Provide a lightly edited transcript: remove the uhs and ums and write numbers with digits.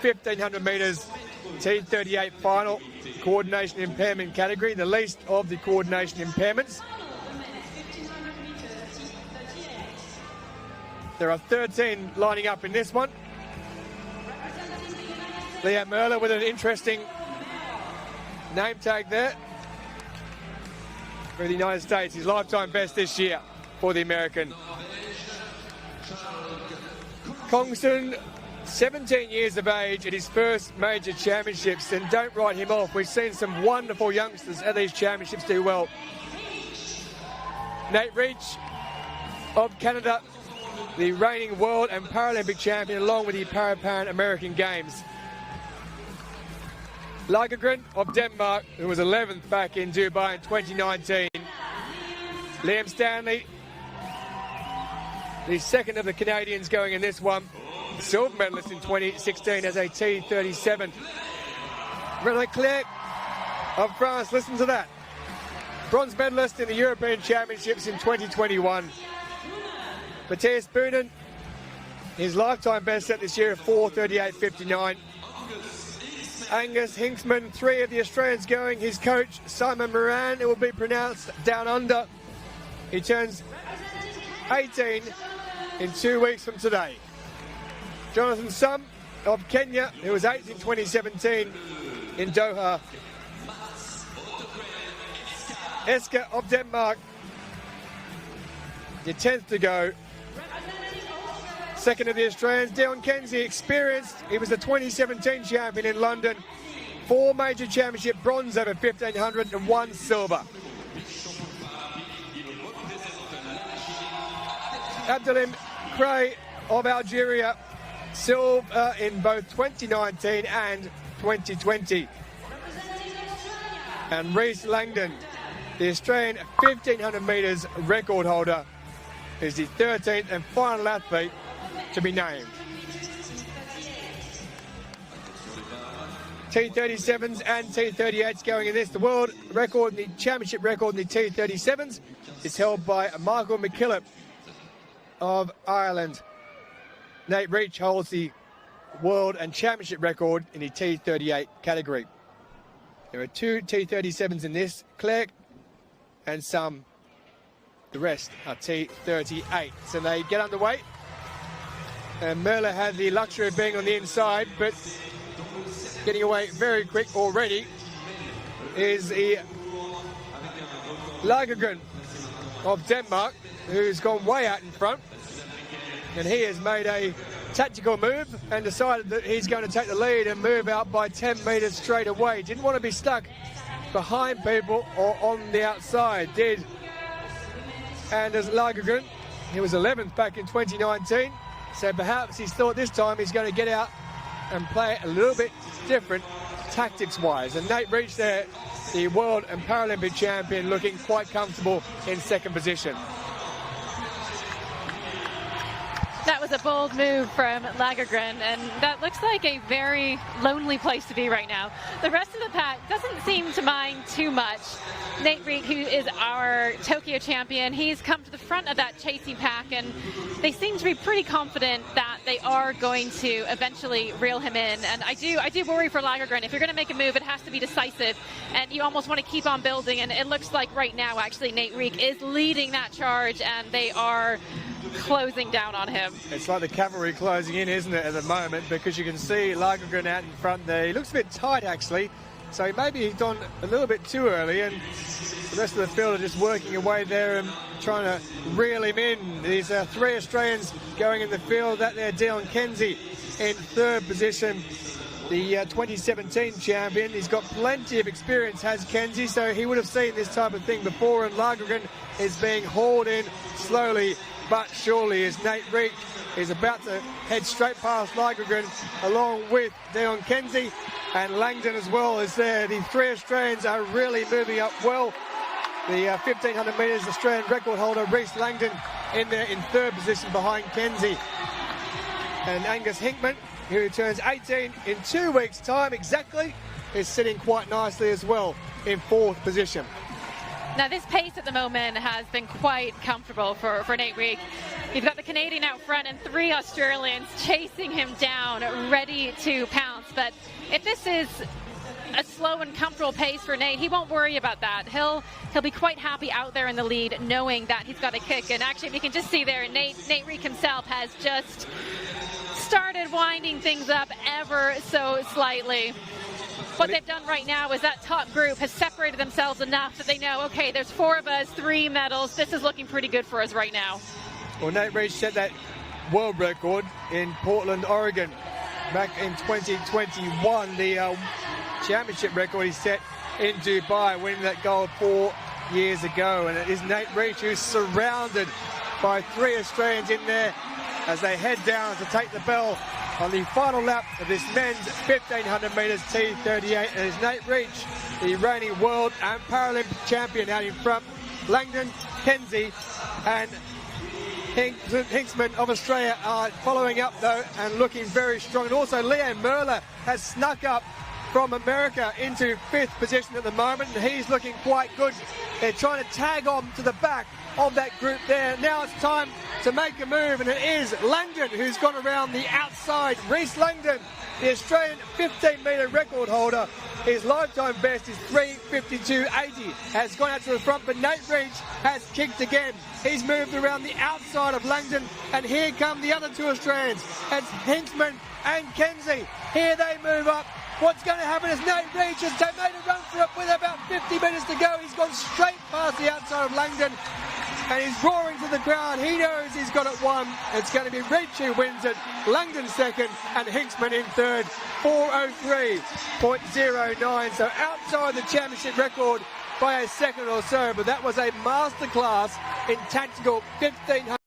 1,500 metres, T38 final, coordination impairment category, the least of the coordination impairments. There are 13 lining up in this one. Liam Merler with an interesting name tag there for the United States. His lifetime best this year for the American. Kongston, 17 years of age at his first major championships, and don't write him off. We've seen some wonderful youngsters at these championships do well. Nate Reach of Canada, the reigning world and Paralympic champion, along with the Para-Pan American Games. Lagergren of Denmark, who was 11th back in Dubai in 2019. Liam Stanley, the second of the Canadians going in this one. Silver medalist in 2016 as a T37. René Clerc of France, listen to that. Bronze medalist in the European Championships in 2021. Matthias Boonen, his lifetime best set this year of 4:38.59. Angus Hinksman, three of the Australians going. His coach, Simon Moran, it will be pronounced Down Under. He turns 18 in 2 weeks from today. Jonathan Sum of Kenya, who was 8th in 2017 in Doha. Esker of Denmark, the 10th to go. Second of the Australians, Dion Kenzie, experienced. He was the 2017 champion in London. 4 major championship bronze over 1,500 and 1 silver. Abdelim Cray of Algeria, silver in both 2019 and 2020. And Reese Langdon, the Australian 1,500 metres record holder, is the 13th and final athlete to be named. T37s and T38s going in this. The world record, the championship record in the T37s is held by Michael McKillop of Ireland. Nate Reach holds the world and championship record in the T38 category. There are 2 T37s in this, Clerc and Some. The rest are T38. So they get underway. And Merler had the luxury of being on the inside, but getting away very quick already is the Lagergren of Denmark, who's gone way out in front. And he has made a tactical move and decided that he's going to take the lead and move out by 10 metres straight away. Didn't want to be stuck behind people or on the outside, did Anders Lagergren. He was 11th back in 2019, so perhaps he's thought this time he's going to get out and play a little bit different tactics-wise. And Nate Reach there, the world and Paralympic champion, looking quite comfortable in second position. That was a bold move from Lagergren, and that looks like a very lonely place to be right now. The rest of the pack doesn't seem to mind too much. Nate Reach, who is our Tokyo champion, he's come to the front of that chasing pack, and they seem to be pretty confident that they are going to eventually reel him in. And I do worry for Lagergren. If you're going to make a move, it has to be decisive, and you almost want to keep on building. And it looks like right now, actually, Nate Reach is leading that charge, and they are closing down on him. It's like the cavalry closing in, isn't it, at the moment, because you can see Lagergren out in front there. He looks a bit tight, actually, so maybe he's gone a little bit too early, and the rest of the field are just working away there and trying to reel him in. These 3 Australians going in the field. That there, Dion Kenzie in 3rd position, the 2017 champion. He's got plenty of experience, has Kenzie, so he would have seen this type of thing before, and Lagergren is being hauled in slowly but surely as Nate Reach is about to head straight past Lagergren along with Dion Kenzie and Langdon as well as there. The 3 Australians are really moving up well. The 1,500 metres Australian record holder Reese Langdon in there in 3rd position behind Kenzie. And Angus Hinkman, who turns 18 in 2 weeks' time exactly, is sitting quite nicely as well in 4th position. Now, this pace at the moment has been quite comfortable for Nate Reach. You've got the Canadian out front and 3 Australians chasing him down, ready to pounce. But if this is a slow and comfortable pace for Nate, he won't worry about that. He'll be quite happy out there in the lead, knowing that he's got a kick. And actually, we can just see there, Nate Reek himself has just started winding things up ever so slightly. What they've done right now is that top group has separated themselves enough that they know, okay, there's 4 of us, 3 medals. This is looking pretty good for us right now. Well, Nate Reach set that world record in Portland, Oregon, back in 2021. The championship record he set in Dubai, winning that gold 4 years ago. And it is Nate Reach who's surrounded by 3 Australians in there as they head down to take the bell on the final lap of this men's 1500 metres T38. And it's Nate Reach, the reigning world and Paralympic champion, out in front. Langdon, Kenzie and Hinksman of Australia are following up though and looking very strong. And also Leanne Merler has snuck up from America into 5th position at the moment, and he's looking quite good. They're trying to tag on to the back of that group there. Now it's time to make a move, and it is Langdon who's gone around the outside. Reece Langdon, the Australian 15-metre record holder, his lifetime best is 3:52.80, has gone out to the front, but Nate Reach has kicked again. He's moved around the outside of Langdon, and here come the other 2 Australians. It's Hinksman and Kenzie. Here they move up. What's going to happen is Nate Reach has made a run for it with about 50 metres to go. He's gone straight past the outside of Langdon, and he's roaring to the crowd. He knows he's got it won. It's going to be Reach who wins it, Langdon second, and Hinksman in third, 4:03.09. So outside the championship record by a second or so, but that was a masterclass in tactical 1500.